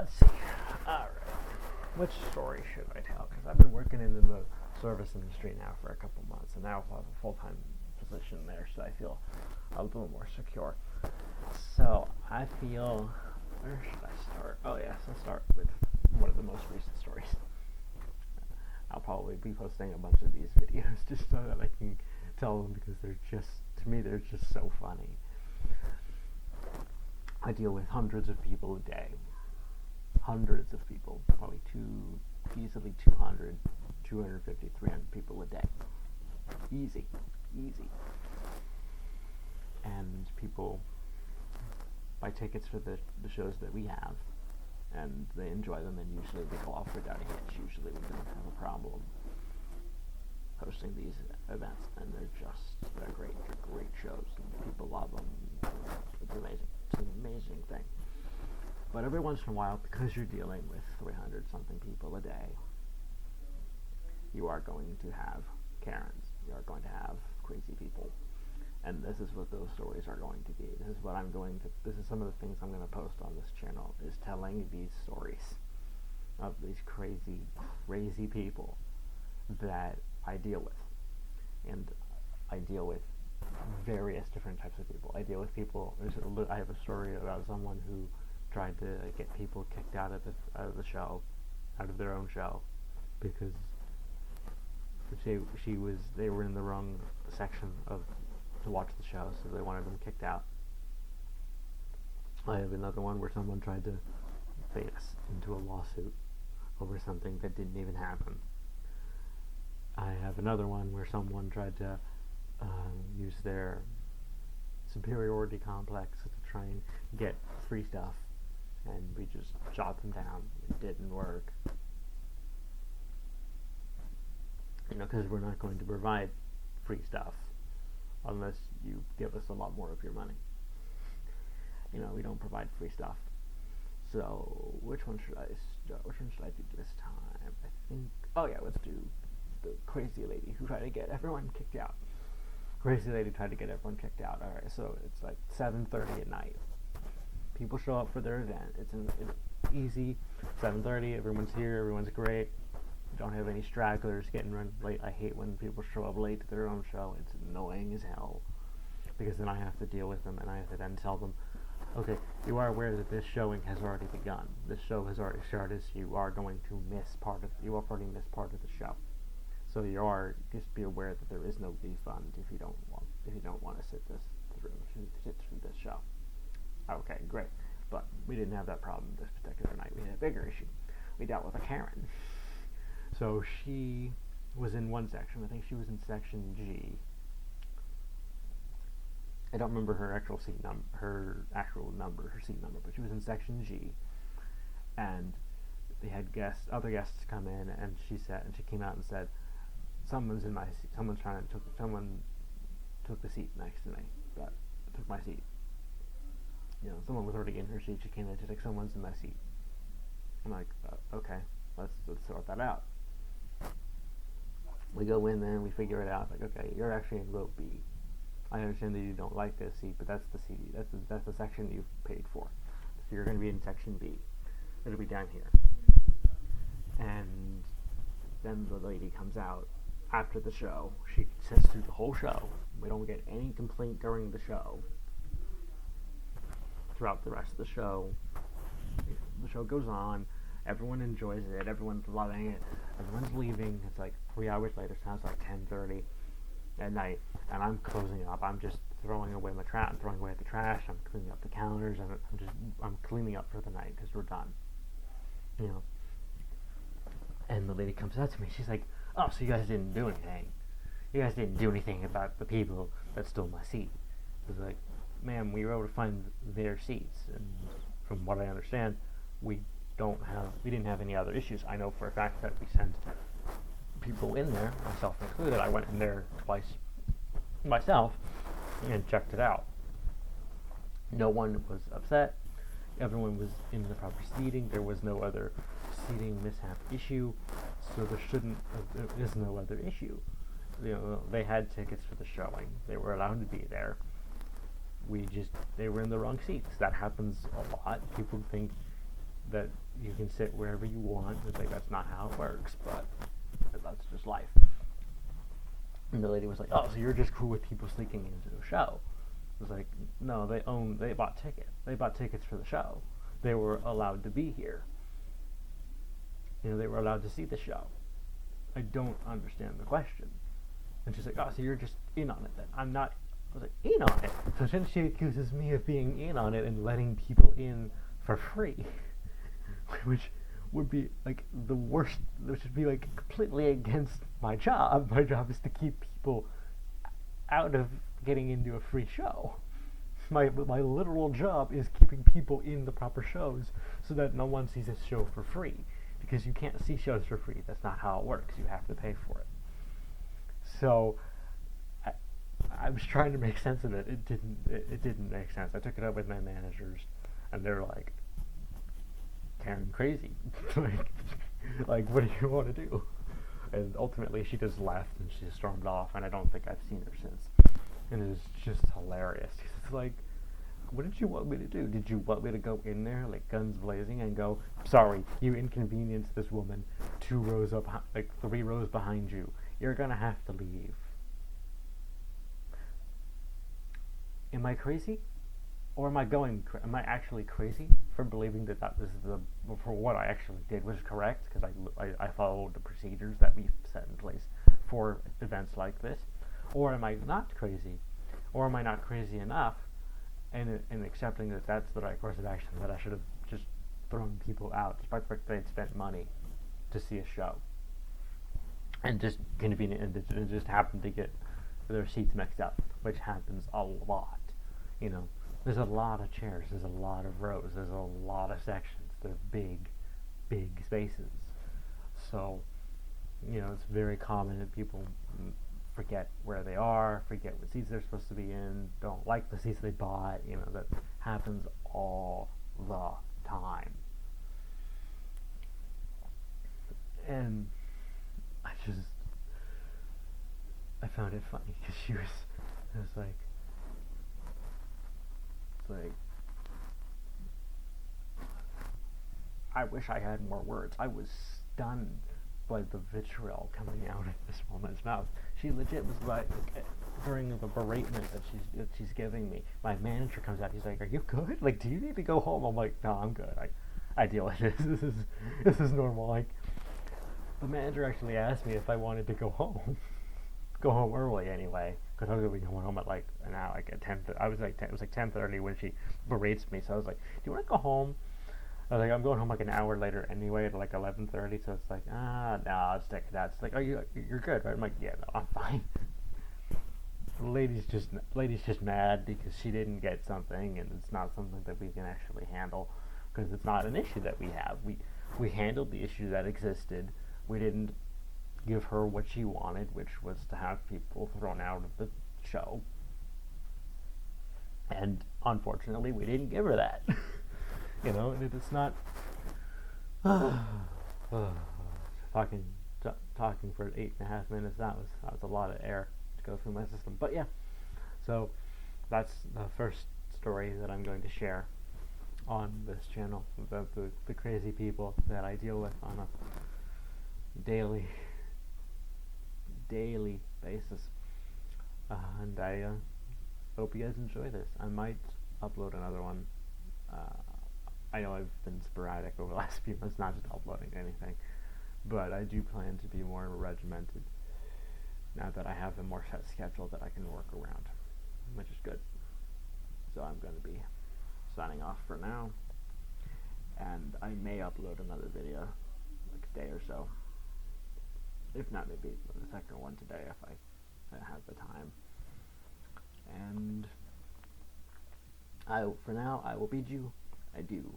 Let's see. Alright. Which story should I tell? Because I've been working in the service industry now for a couple months, and now I have a full-time position there, so I feel a little more secure. So I feel, where should I start? Oh yes, I'll start with one of the most recent stories. I'll probably be posting a bunch of these videos just so that I can tell them, because they're just, to me, they're just so funny. I deal with hundreds of people a day. Hundreds of people, probably easily 200, 250, 300 people a day. Easy. And people buy tickets for the shows that we have, and they enjoy them, and usually they go off without a hitch. Usually we don't have a problem hosting these events, and they're great shows, and people love them. It's amazing. It's an amazing thing. But every once in a while, because you're dealing with 300 something people a day, you are going to have Karens. You are going to have crazy people. And this is what those stories are going to be. This is some of the things I'm going to post on this channel, is telling these stories of these crazy people that I deal with. And I deal with various different types of people. I deal with people, I have a story about someone who tried to get people kicked out of the show, out of their own show, because they were in the wrong section to watch the show, so they wanted them kicked out. I have another one where someone tried to bait us into a lawsuit over something that didn't even happen. I have another one where someone tried to use their superiority complex to try and get free stuff, and we just shot them down. It didn't work. Because we're not going to provide free stuff unless you give us a lot more of your money. We don't provide free stuff. So which one should I do this time? I think, let's do the crazy lady who tried to get everyone kicked out. Crazy lady tried to get everyone kicked out. Alright, so it's like 7:30 at night. People show up for their event. It's easy. 7:30, everyone's here, everyone's great. Don't have any stragglers getting run late. I hate when people show up late to their own show. It's annoying as hell, because then I have to deal with them, and I have to then tell them, okay, you are aware that this showing has already begun. This show has already started, so you are going to miss part of the show. So just be aware that there is no refund if you don't want to sit through this show. Okay, great. But we didn't have that problem this particular night. We had a bigger issue. We dealt with a Karen. So she was in one section. I think she was in section G. I don't remember her actual seat number, but she was in section G. And they had other guests come in, and she came out and said, "Someone's in my seat. Someone took the seat next to me. That took my seat." Someone was already in her seat. She came in, she's like, "Someone's in my seat." I'm like, okay, let's sort that out. We go in there and we figure it out. Like, okay, you're actually in row B. I understand that you don't like this seat, but that's the seat. That's the section you've paid for. So you're going to be in section B. It'll be down here. And then the lady comes out after the show. She sits through the whole show. We don't get any complaint during the show. Throughout the rest of the show goes on. Everyone enjoys it. Everyone's loving it. Everyone's leaving. It's like 3 hours later. So it's like 10:30 at night, and I'm closing up. I'm just throwing away the trash. I'm cleaning up the counters, and I'm cleaning up for the night because we're done. And the lady comes out to me. She's like, "Oh, so you guys didn't do anything? You guys didn't do anything about the people that stole my seat?" I was like, "Ma'am, we were able to find their seats, and from what I understand, we didn't have any other issues. I know for a fact that we sent people in there, myself included. I went in there twice myself and checked it out. No one was upset. Everyone was in the proper seating. There was no other seating mishap issue, so there is no other issue. They had tickets for the showing. They were allowed to be there. They were in the wrong seats. That happens a lot. People think that you can sit wherever you want. It's like, that's not how it works, but that's just life. And the lady was like, oh, so you're just cool with people sneaking into the show? I was like, no, they bought tickets. They bought tickets for the show. They were allowed to be here. They were allowed to see the show. I don't understand the question. And she's like, oh, so you're just in on it then? I'm not. I was like, in on it? So then she accuses me of being in on it and letting people in for free. Which would be like the worst, which would be like completely against my job. My job is to keep people out of getting into a free show. My literal job is keeping people in the proper shows so that no one sees a show for free. Because you can't see shows for free. That's not how it works. You have to pay for it. So I was trying to make sense of it. It didn't make sense. I took it up with my managers, and they're like, Karen, crazy. like, what do you want to do? And ultimately, she just left and she stormed off, and I don't think I've seen her since. And it was just hilarious. It's like, what did you want me to do? Did you want me to go in there, like guns blazing, and go, sorry, you inconvenienced this woman 2 rows up, like 3 rows behind you. You're gonna have to leave. Am I crazy? Or am I am I actually crazy for believing that this is for what I actually did was correct? Because I followed the procedures that we've set in place for events like this. Or am I not crazy? Or am I not crazy enough in accepting that that's the right course of action, that I should have just thrown people out, despite the fact that they'd spent money to see a show. And just and just happened to get their seats mixed up, which happens a lot. There's a lot of chairs, there's a lot of rows, there's a lot of sections, they're big spaces. So, it's very common that people forget where they are, forget what seats they're supposed to be in, don't like the seats they bought. That happens all the time. And I found it funny because it was like, I wish I had more words. I was stunned by the vitriol coming out of this woman's mouth. She legit was like, during the beratement that she's giving me, my manager comes out. He's like, "Are you good? Like, do you need to go home?" I'm like, "No, I'm good. I deal with this. This is normal." Like, the manager actually asked me if I wanted to go home, go home early anyway, because I was going to be going home at like an hour, like at 10. It was like 10:30 when she berates me. So I was like, "Do you want to go home?" I was like, I'm going home like an hour later anyway at like 11:30, so it's like, no, I'll just take it out. It's like, you're good, right? I'm like, yeah, no, I'm fine. The lady's just mad because she didn't get something, and it's not something that we can actually handle, because it's not an issue that we have. We handled the issue that existed. We didn't give her what she wanted, which was to have people thrown out of the show. And unfortunately, we didn't give her that. It's not talking for 8.5 minutes. That was a lot of air to go through my system. But yeah, so that's the first story that I'm going to share on this channel about the crazy people that I deal with on a daily basis. And I hope you guys enjoy this. I might upload another one. I know I've been sporadic over the last few months, not just uploading anything, but I do plan to be more regimented now that I have a more set schedule that I can work around, which is good. So I'm going to be signing off for now, and I may upload another video like a day or so. If not, maybe the second one today if I have the time. And for now, I will bid you adieu.